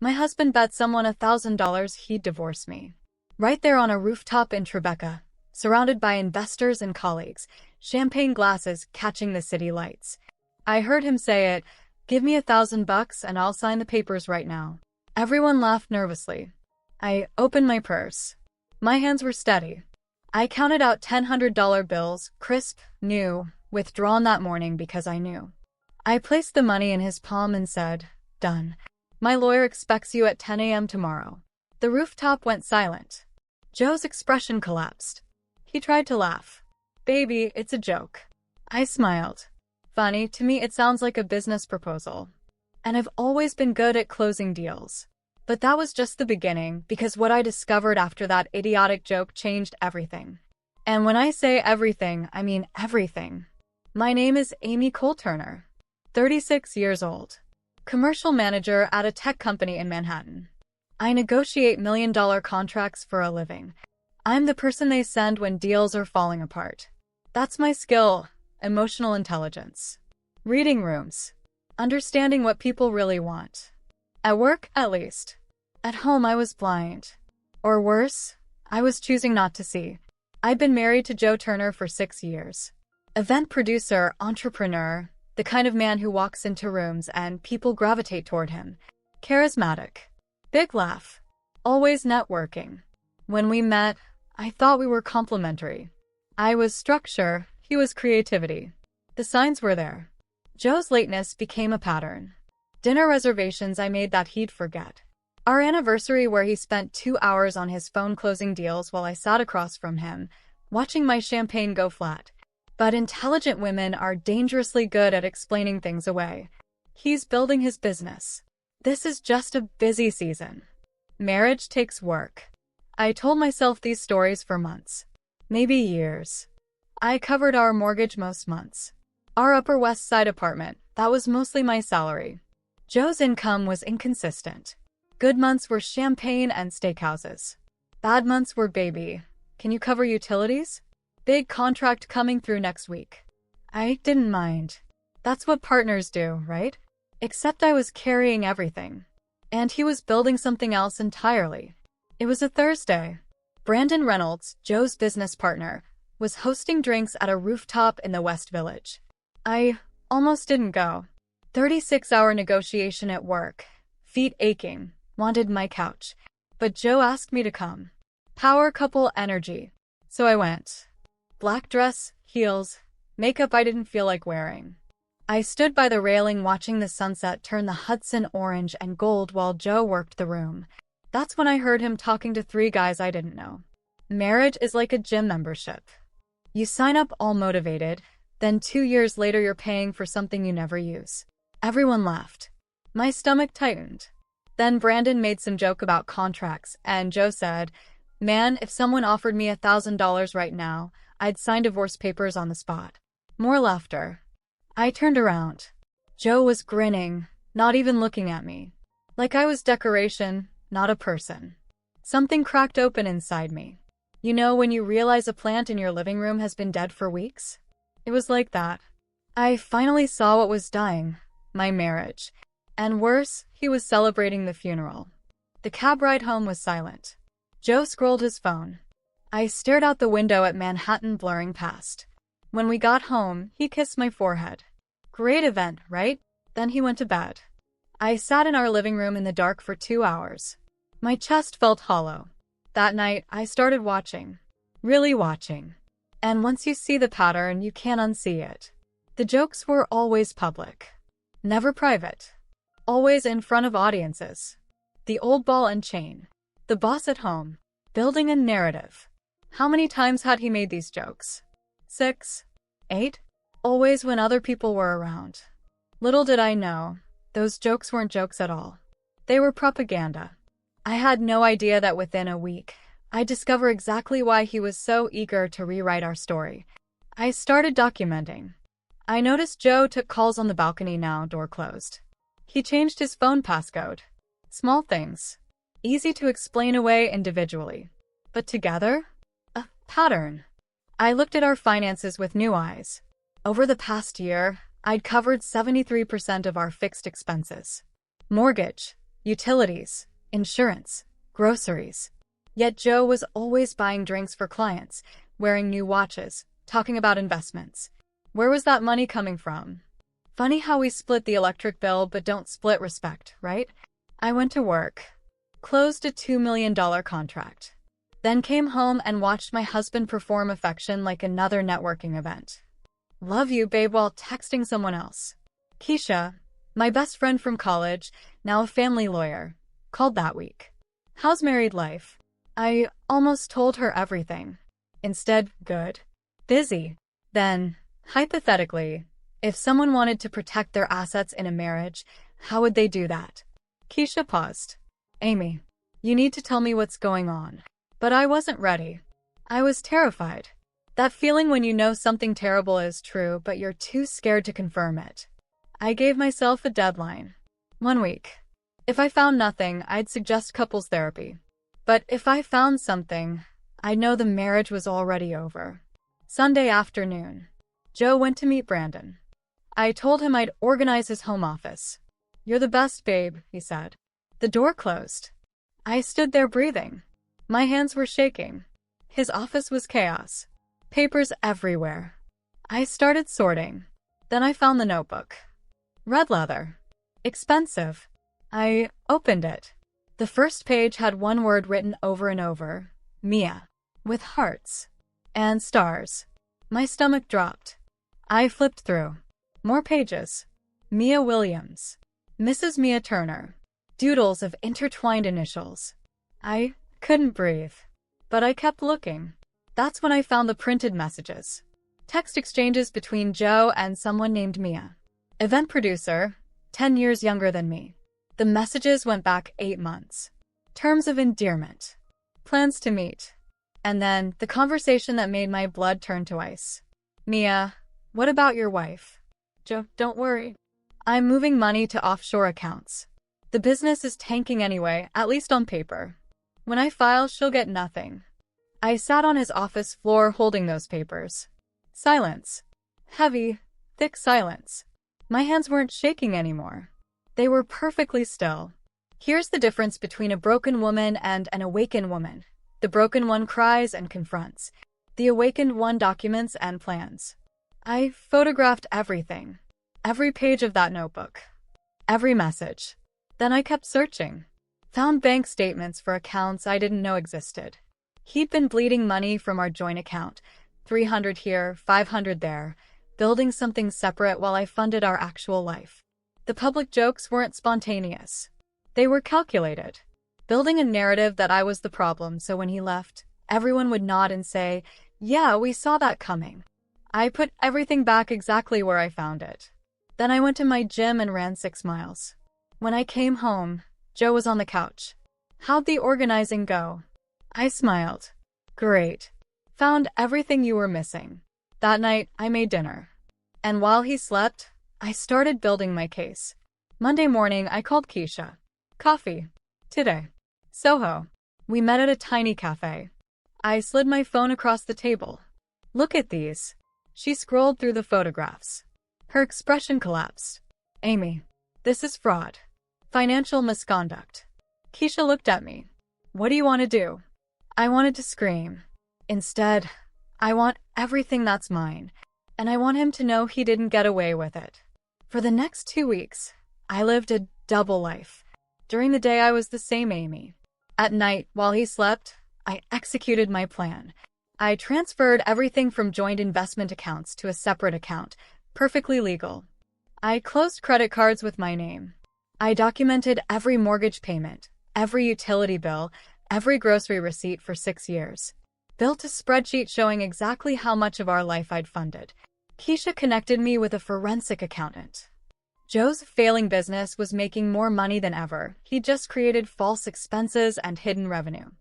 My husband bet someone $1,000 he'd divorce me. Right there on a rooftop in Tribeca, surrounded by investors and colleagues, champagne glasses catching the city lights. I heard him say it, "Give me $1,000 and I'll sign the papers right now." Everyone laughed nervously. I opened my purse. My hands were steady. I counted out $100 bills, crisp, new, withdrawn that morning because I knew. I placed the money in his palm and said, "Done. My lawyer expects you at 10 a.m. tomorrow." The rooftop went silent. Joe's expression collapsed. He tried to laugh. "Baby, it's a joke." I smiled. Funny, to me it sounds like a business proposal. And I've always been good at closing deals. But that was just the beginning, because what I discovered after that idiotic joke changed everything. And when I say everything, I mean everything. My name is Amy Cole-Turner, 36 years old, commercial manager at a tech company in Manhattan. I negotiate million-dollar contracts for a living. I'm the person they send when deals are falling apart. That's my skill, emotional intelligence. Reading rooms. Understanding what people really want. At work, at least. At home, I was blind. Or worse, I was choosing not to see. I'd been married to Joe Turner for 6 years. Event producer, entrepreneur, the kind of man who walks into rooms and people gravitate toward him. Charismatic. Big laugh. Always networking. When we met, I thought we were complementary. I was structure, he was creativity. The signs were there. Joe's lateness became a pattern. Dinner reservations I made that he'd forget. Our anniversary where he spent 2 hours on his phone closing deals while I sat across from him, watching my champagne go flat. But intelligent women are dangerously good at explaining things away. He's building his business. This is just a busy season. Marriage takes work. I told myself these stories for months. Maybe years. I covered our mortgage most months. Our Upper West Side apartment, that was mostly my salary. Joe's income was inconsistent. Good months were champagne and steakhouses. Bad months were baby. Can you cover utilities? Big contract coming through next week. I didn't mind. That's what partners do, right? Except I was carrying everything. And he was building something else entirely. It was a Thursday. Brandon Reynolds, Joe's business partner, was hosting drinks at a rooftop in the West Village. I almost didn't go. 36-hour negotiation at work. Feet aching. Wanted my couch. But Joe asked me to come. Power couple energy. So I went. Black dress, heels, makeup I didn't feel like wearing. I stood by the railing watching the sunset turn the Hudson orange and gold while Joe worked the room. That's when I heard him talking to 3 guys I didn't know. Marriage is like a gym membership. You sign up all motivated, then 2 years later you're paying for something you never use. Everyone laughed. My stomach tightened. Then Brandon made some joke about contracts, and Joe said, "Man, if someone offered me $1,000 right now, I'd sign divorce papers on the spot." More laughter. I turned around. Joe was grinning, not even looking at me. Like I was decoration, not a person. Something cracked open inside me. You know when you realize a plant in your living room has been dead for weeks? It was like that. I finally saw what was dying. My marriage. And worse, he was celebrating the funeral. The cab ride home was silent. Joe scrolled his phone. I stared out the window at Manhattan blurring past. When we got home, he kissed my forehead. Great event, right? Then he went to bed. I sat in our living room in the dark for 2 hours. My chest felt hollow. That night, I started watching. Really watching. And once you see the pattern, you can't unsee it. The jokes were always public. Never private. Always in front of audiences. The old ball and chain. The boss at home. Building a narrative. How many times had he made these jokes? 6? 8? Always when other people were around. Little did I know, those jokes weren't jokes at all. They were propaganda. I had no idea that within a week, I'd discover exactly why he was so eager to rewrite our story. I started documenting. I noticed Joe took calls on the balcony now, door closed. He changed his phone passcode. Small things. Easy to explain away individually. But together? A pattern. I looked at our finances with new eyes. Over the past year, I'd covered 73% of our fixed expenses. Mortgage, utilities, insurance, groceries. Yet Joe was always buying drinks for clients, wearing new watches, talking about investments. Where was that money coming from? Funny how we split the electric bill but don't split respect, right? I went to work, closed a $2 million contract, then came home and watched my husband perform affection like another networking event. Love you, babe, while texting someone else. Keisha, my best friend from college, now a family lawyer, called that week. How's married life? I almost told her everything. Instead, good. Busy. Then, hypothetically, if someone wanted to protect their assets in a marriage, how would they do that? Keisha paused. Amy, you need to tell me what's going on. But I wasn't ready. I was terrified. That feeling when you know something terrible is true, but you're too scared to confirm it. I gave myself a deadline. 1 week. If I found nothing, I'd suggest couples therapy. But if I found something, I'd know the marriage was already over. Sunday afternoon. Joe went to meet Brandon. I told him I'd organize his home office. You're the best, babe, he said. The door closed. I stood there breathing. My hands were shaking. His office was chaos. Papers everywhere. I started sorting. Then I found the notebook. Red leather. Expensive. I opened it. The first page had one word written over and over. Mia. With hearts. And stars. My stomach dropped. I flipped through. More pages. Mia Williams. Mrs. Mia Turner. Doodles of intertwined initials. I couldn't breathe. But I kept looking. That's when I found the printed messages. Text exchanges between Joe and someone named Mia. Event producer, 10 years younger than me. The messages went back 8 months. Terms of endearment. Plans to meet. And then, the conversation that made my blood turn to ice. Mia, what about your wife? Joe, don't worry. I'm moving money to offshore accounts. The business is tanking anyway, at least on paper. When I file, she'll get nothing. I sat on his office floor holding those papers. Silence. Heavy, thick silence. My hands weren't shaking anymore. They were perfectly still. Here's the difference between a broken woman and an awakened woman. The broken one cries and confronts. The awakened one documents and plans. I photographed everything. Every page of that notebook. Every message. Then I kept searching. Found bank statements for accounts I didn't know existed. He'd been bleeding money from our joint account. 300 here, 500 there. Building something separate while I funded our actual life. The public jokes weren't spontaneous. They were calculated. Building a narrative that I was the problem, so when he left, everyone would nod and say, yeah, we saw that coming. I put everything back exactly where I found it. Then I went to my gym and ran 6 miles. When I came home, Joe was on the couch. How'd the organizing go? I smiled. Great. Found everything you were missing. That night, I made dinner. And while he slept, I started building my case. Monday morning, I called Keisha. Coffee. Today. Soho. We met at a tiny cafe. I slid my phone across the table. Look at these. She scrolled through the photographs. Her expression collapsed. Amy, this is fraud. Financial misconduct. Keisha looked at me. What do you want to do? I wanted to scream. Instead, I want everything that's mine, and I want him to know he didn't get away with it. For the next 2 weeks, I lived a double life. During the day, I was the same Amy. At night, while he slept, I executed my plan. I transferred everything from joint investment accounts to a separate account, perfectly legal. I closed credit cards with my name. I documented every mortgage payment, every utility bill, every grocery receipt for 6 years. Built a spreadsheet showing exactly how much of our life I'd funded. Keisha connected me with a forensic accountant. Joe's failing business was making more money than ever. He just created false expenses and hidden revenue.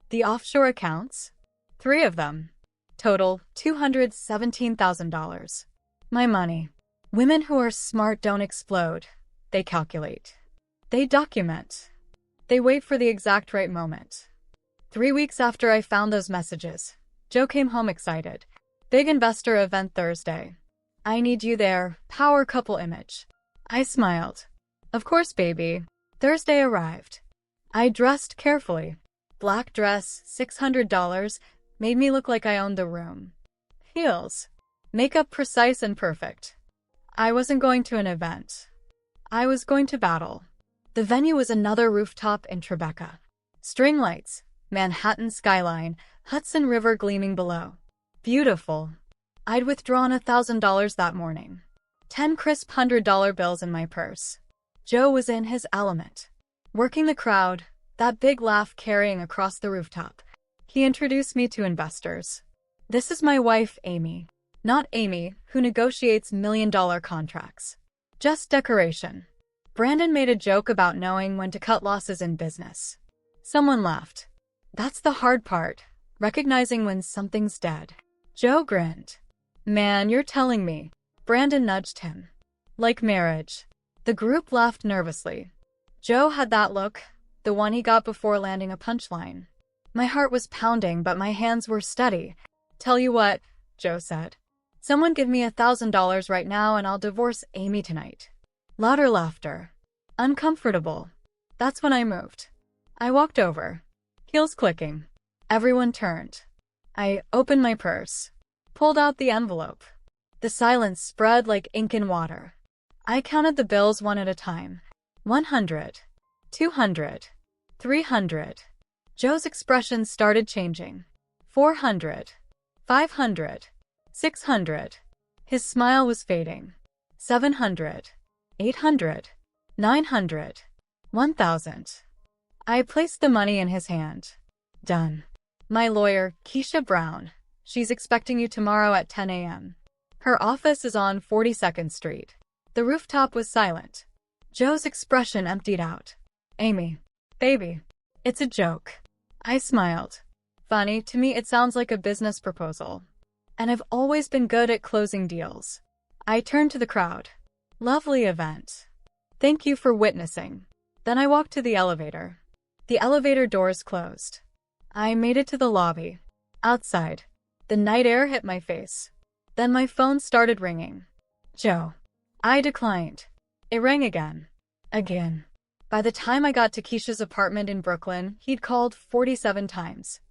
The offshore accounts? 3 of them. Total, $217,000. My money. Women who are smart don't explode. They calculate. They document. They wait for the exact right moment. 3 weeks after I found those messages, Joe came home excited. Big investor event Thursday. I need you there. Power couple image. I smiled. Of course, baby. Thursday arrived. I dressed carefully. Black dress, $600, made me look like I owned the room. Heels. Makeup precise and perfect. I wasn't going to an event. I was going to battle. The venue was another rooftop in Tribeca. String lights, Manhattan skyline, Hudson River gleaming below. Beautiful. I'd withdrawn $1,000 that morning. 10 crisp $100 bills in my purse. Joe was in his element. Working the crowd, that big laugh carrying across the rooftop. He introduced me to investors. This is my wife, Amy. Not Amy, who negotiates million-dollar contracts. Just decoration. Brandon made a joke about knowing when to cut losses in business. Someone laughed. That's the hard part, recognizing when something's dead. Joe grinned. Man, you're telling me. Brandon nudged him. Like marriage. The group laughed nervously. Joe had that look, the one he got before landing a punchline. My heart was pounding, but my hands were steady. Tell you what, Joe said. Someone give me $1,000 right now and I'll divorce Amy tonight. Louder laughter. Uncomfortable. That's when I moved. I walked over. Heels clicking. Everyone turned. I opened my purse. Pulled out the envelope. The silence spread like ink in water. I counted the bills one at a time. 100. 200. 300. Joe's expression started changing. 400. 500. 600. His smile was fading. 700. 800. 900. 1,000. I placed the money in his hand. Done. My lawyer, Keisha Brown. She's expecting you tomorrow at 10 a.m. Her office is on 42nd Street. The rooftop was silent. Joe's expression emptied out. Amy. Baby. It's a joke. I smiled. Funny, to me it sounds like a business proposal. And I've always been good at closing deals. I turned to the crowd. Lovely event. Thank you for witnessing. Then I walked to the elevator. The elevator doors closed. I made it to the lobby. Outside. The night air hit my face. Then my phone started ringing. Joe. I declined. It rang again. Again. By the time I got to Keisha's apartment in Brooklyn, he'd called 47 times.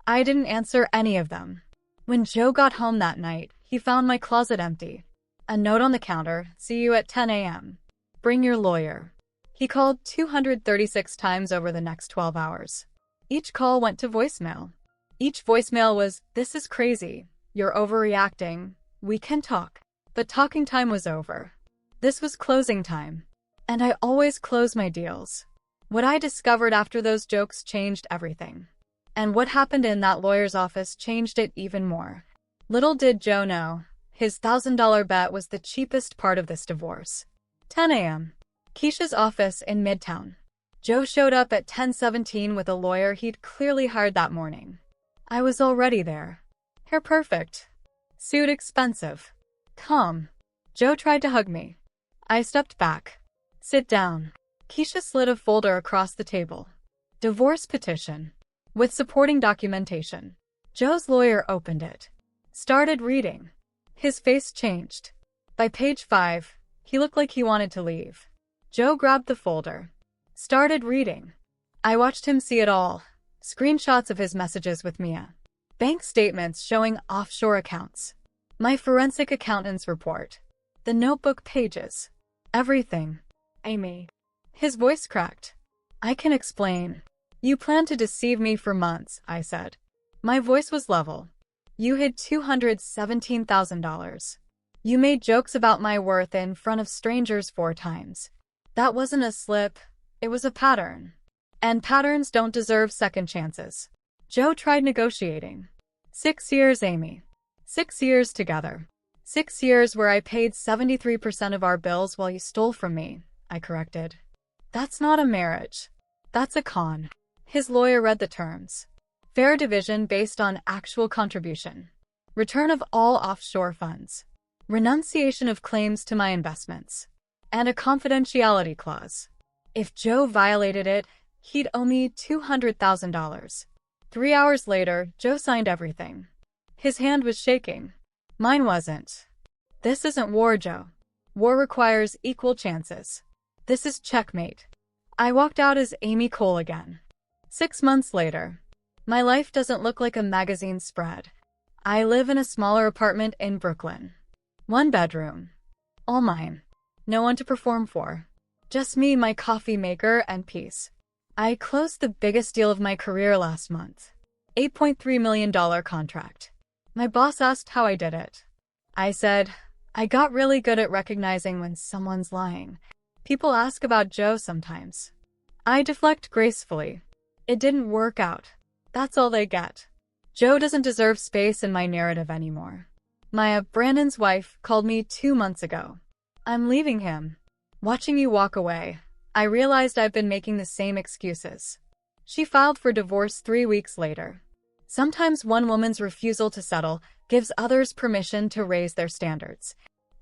I didn't answer any of them. When Joe got home that night, he found my closet empty. A note on the counter, see you at 10 a.m. Bring your lawyer. He called 236 times over the next 12 hours. Each call went to voicemail. Each voicemail was, this is crazy. You're overreacting. We can talk. But talking time was over. This was closing time. And I always close my deals. What I discovered after those jokes changed everything. And what happened in that lawyer's office changed it even more. Little did Joe know, his $1,000 bet was the cheapest part of this divorce. 10 a.m. Keisha's office in Midtown. Joe showed up at 10:17 with a lawyer he'd clearly hired that morning. I was already there. Hair perfect. Suit expensive. Calm. Joe tried to hug me. I stepped back. Sit down. Keisha slid a folder across the table. Divorce petition. With supporting documentation. Joe's lawyer opened it. Started reading. His face changed. By page 5, he looked like he wanted to leave. Joe grabbed the folder. Started reading. I watched him see it all. Screenshots of his messages with Mia. Bank statements showing offshore accounts. My forensic accountant's report. The notebook pages. Everything. Amy. His voice cracked. I can explain. You planned to deceive me for months, I said. My voice was level. You hid $217,000. You made jokes about my worth in front of strangers 4 times. That wasn't a slip, it was a pattern. And patterns don't deserve second chances. Joe tried negotiating. 6 years, Amy. 6 years together. 6 years where I paid 73% of our bills while you stole from me, I corrected. That's not a marriage. That's a con. His lawyer read the terms. Fair division based on actual contribution. Return of all offshore funds. Renunciation of claims to my investments. And a confidentiality clause. If Joe violated it, he'd owe me $200,000. 3 hours later, Joe signed everything. His hand was shaking. Mine wasn't. This isn't war, Joe. War requires equal chances. This is checkmate. I walked out as Amy Cole again. 6 months later. My life doesn't look like a magazine spread. I live in a smaller apartment in Brooklyn. 1 bedroom. All mine. No one to perform for. Just me, my coffee maker, and peace. I closed the biggest deal of my career last month. $8.3 million contract. My boss asked how I did it. I said, I got really good at recognizing when someone's lying. People ask about Joe sometimes. I deflect gracefully. It didn't work out. That's all they get. Joe doesn't deserve space in my narrative anymore. Maya, Brandon's wife, called me 2 months ago. I'm leaving him. Watching you walk away, I realized I've been making the same excuses. She filed for divorce 3 weeks later. Sometimes one woman's refusal to settle gives others permission to raise their standards.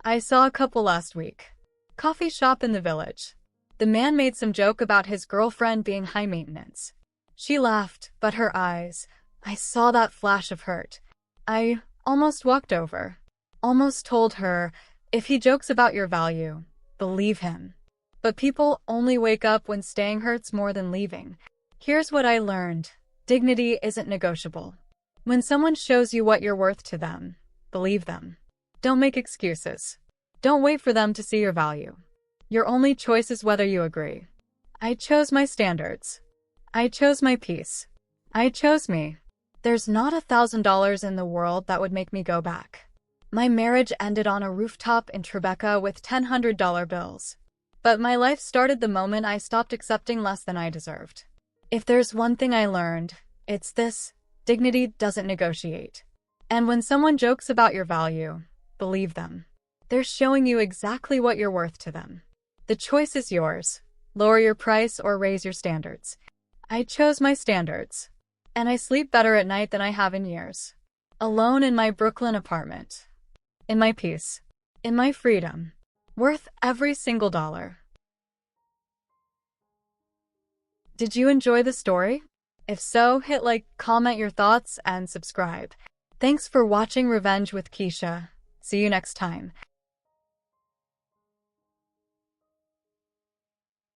I saw a couple last week. Coffee shop in the village. The man made some joke about his girlfriend being high maintenance. She laughed, but her eyes, I saw that flash of hurt. I almost walked over. Almost told her, if he jokes about your value, believe him. But people only wake up when staying hurts more than leaving. Here's what I learned. Dignity isn't negotiable. When someone shows you what you're worth to them, believe them. Don't make excuses. Don't wait for them to see your value. Your only choice is whether you agree. I chose my standards. I chose my peace. I chose me. There's not $1,000 in the world that would make me go back. My marriage ended on a rooftop in Tribeca with $100 bills. But my life started the moment I stopped accepting less than I deserved. If there's one thing I learned, it's this: dignity doesn't negotiate. And when someone jokes about your value, believe them. They're showing you exactly what you're worth to them. The choice is yours. Lower your price or raise your standards. I chose my standards. And I sleep better at night than I have in years. Alone in my Brooklyn apartment. In my peace. In my freedom. Worth every single dollar. Did you enjoy the story? If so, hit like, comment your thoughts, and subscribe. Thanks for watching Revenge with Keisha. See you next time.